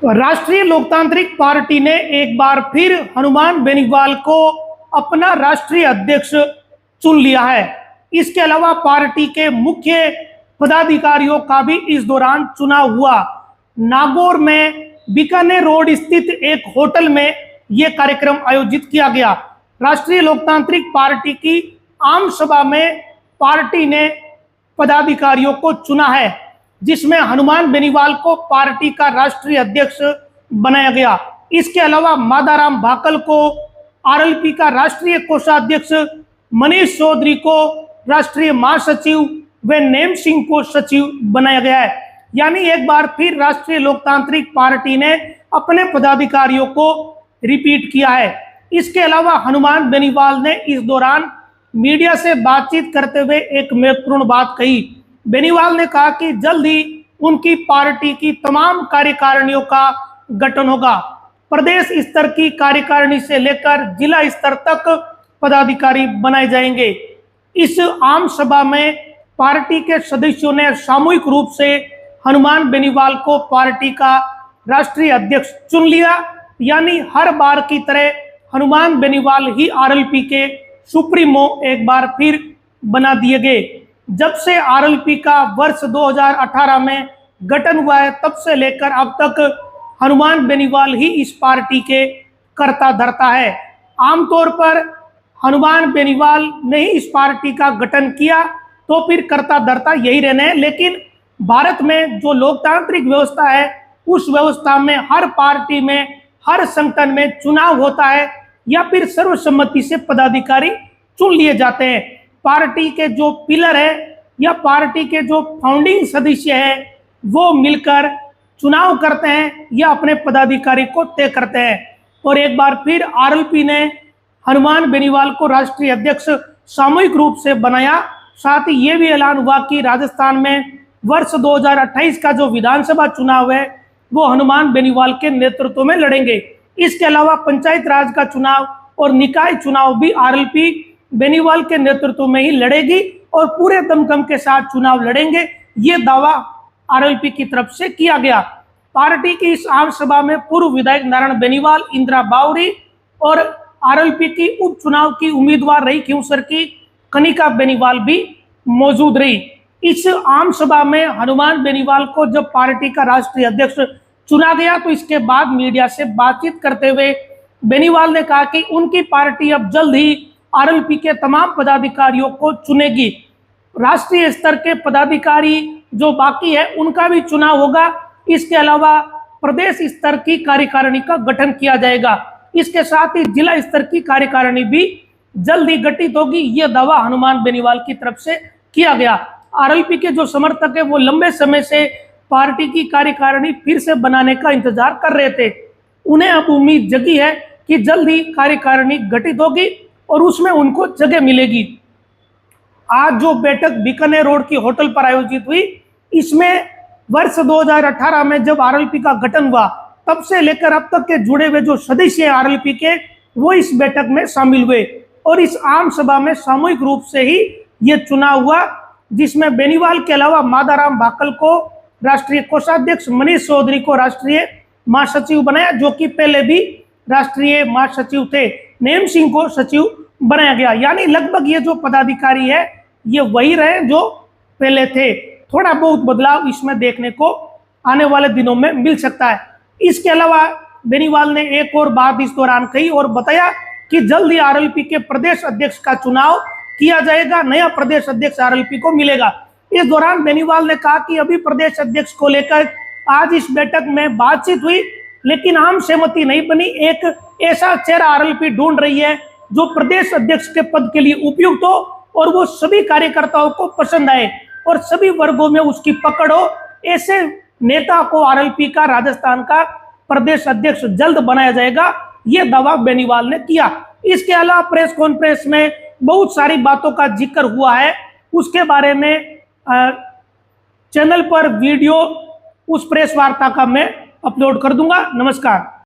राष्ट्रीय लोकतांत्रिक पार्टी ने एक बार फिर हनुमान बेनीवाल को अपना राष्ट्रीय अध्यक्ष चुन लिया है। इसके अलावा पार्टी के मुख्य पदाधिकारियों का भी इस दौरान चुनाव हुआ। नागौर में बीकानेर रोड स्थित एक होटल में यह कार्यक्रम आयोजित किया गया। राष्ट्रीय लोकतांत्रिक पार्टी की आम सभा में पार्टी ने पदाधिकारियों को चुना है, जिसमें हनुमान बेनीवाल को पार्टी का राष्ट्रीय अध्यक्ष बनाया गया। इसके अलावा मादाराम भाकल को आरएलपी का राष्ट्रीय कोषाध्यक्ष, मनीष चौधरी को राष्ट्रीय महासचिव व नेम सिंह को सचिव बनाया गया है। यानी एक बार फिर राष्ट्रीय लोकतांत्रिक पार्टी ने अपने पदाधिकारियों को रिपीट किया है। इसके अलावा हनुमान बेनीवाल ने इस दौरान मीडिया से बातचीत करते हुए एक महत्वपूर्ण बात कही। बेनीवाल ने कहा कि जल्द ही उनकी पार्टी की तमाम कार्यकारिणियों का गठन होगा। प्रदेश स्तर की कार्यकारिणी से लेकर जिला स्तर तक पदाधिकारी बनाए जाएंगे। इस आम सभा में पार्टी के सदस्यों ने सामूहिक रूप से हनुमान बेनीवाल को पार्टी का राष्ट्रीय अध्यक्ष चुन लिया। यानी हर बार की तरह हनुमान बेनीवाल ही आरएलपी के सुप्रीमो एक बार फिर बना दिए गए। जब से आरएलपी का वर्ष 2018 में गठन हुआ है, तब से लेकर अब तक हनुमान बेनीवाल ही इस पार्टी के कर्ता धर्ता है। आमतौर पर हनुमान बेनीवाल ने ही इस पार्टी का गठन किया, तो फिर कर्ता धर्ता यही रहने हैं। लेकिन भारत में जो लोकतांत्रिक व्यवस्था है, उस व्यवस्था में हर पार्टी में, हर संगठन में चुनाव होता है या फिर सर्वसम्मति से पदाधिकारी चुन लिए जाते हैं। पार्टी के जो पिलर है या पार्टी के जो फाउंडिंग सदस्य है, वो मिलकर चुनाव करते हैं या अपने पदाधिकारी को तय करते हैं। और एक बार फिर आरएलपी ने हनुमान बेनीवाल को राष्ट्रीय अध्यक्ष सामूहिक रूप से बनाया। साथ ही ये भी ऐलान हुआ कि राजस्थान में वर्ष 2028 का जो विधानसभा चुनाव है, वो हनुमान बेनीवाल के नेतृत्व में लड़ेंगे। इसके अलावा पंचायत राज का चुनाव और निकाय चुनाव भी आरएलपी बेनीवाल के नेतृत्व में ही लड़ेगी और पूरे दमखम के साथ चुनाव लड़ेंगे, ये दावा आरएलपी की तरफ से किया गया। पार्टी की इस आम सभा में पूर्व विधायक नारायण बेनीवाल, इंदिरा बावरी और आरएलपी की उपचुनाव की उम्मीदवार रही खींवसर की कनिका बेनीवाल भी मौजूद रही। इस आम सभा में हनुमान बेनीवाल को जब पार्टी का राष्ट्रीय अध्यक्ष चुना गया, तो इसके बाद मीडिया से बातचीत करते हुए बेनीवाल ने कहा कि उनकी पार्टी अब जल्द ही आरएलपी के तमाम पदाधिकारियों को चुनेगी। राष्ट्रीय स्तर के पदाधिकारी जो बाकी है, उनका भी चुनाव होगा। इसके अलावा प्रदेश स्तर की कार्यकारिणी का गठन किया जाएगा। इसके साथ ही जिला स्तर की कार्यकारिणी भी जल्द ही गठित होगी, यह दावा हनुमान बेनीवाल की तरफ से किया गया। आरएलपी के जो समर्थक है, वो लंबे समय से पार्टी की कार्यकारिणी फिर से बनाने का इंतजार कर रहे थे। उन्हें अब उम्मीद जगी है कि जल्द ही कार्यकारिणी गठित होगी और उसमें उनको जगह मिलेगी। आज जो बैठक बीकानेर रोड की होटल पर आयोजित हुई, इसमें वर्ष 2018 में जब आरएलपी का गठन हुआ, तब से लेकर अब तक के जुड़े हुए जो सदस्य हैं आरएलपी के, वो इस बैठक में शामिल हुए और इस आम सभा में सामूहिक रूप से ही ये चुनाव हुआ, जिसमें बेनीवाल के अलावा मादाराम भाकल को राष्ट्रीय कोषाध्यक्ष, मनीष चौधरी को राष्ट्रीय महासचिव बनाया, जो कि पहले भी राष्ट्रीय महासचिव थे। नेम सिंह को सचिव बनाया गया। यानी लगभग ये जो पदाधिकारी है, ये वही रहे जो पहले थे। थोड़ा बहुत बदलाव इसमें देखने को आने वाले दिनों में मिल सकता है। इसके अलावा बेनीवाल ने एक और बात इस दौरान कही और बताया कि जल्द ही आरएलपी के प्रदेश अध्यक्ष का चुनाव किया जाएगा, नया प्रदेश अध्यक्ष आरएलपी को मिलेगा। इस दौरान बेनीवाल ने कहा कि अभी प्रदेश अध्यक्ष को लेकर आज इस बैठक में बातचीत हुई, लेकिन आम सहमति नहीं बनी। एक ऐसा चेहरा आरएलपी ढूंढ रही है जो प्रदेश अध्यक्ष के पद के लिए उपयुक्त हो और वो सभी कार्यकर्ताओं को पसंद आए और सभी वर्गों में उसकी पकड़ हो। ऐसे नेता को आरएलपी का राजस्थान का प्रदेश अध्यक्ष जल्द बनाया जाएगा, ये दावा बेनीवाल ने किया। इसके अलावा प्रेस कॉन्फ्रेंस में बहुत सारी बातों का जिक्र हुआ है, उसके बारे में चैनल पर वीडियो उस प्रेस वार्ता का मैं अपलोड कर दूंगा। नमस्कार।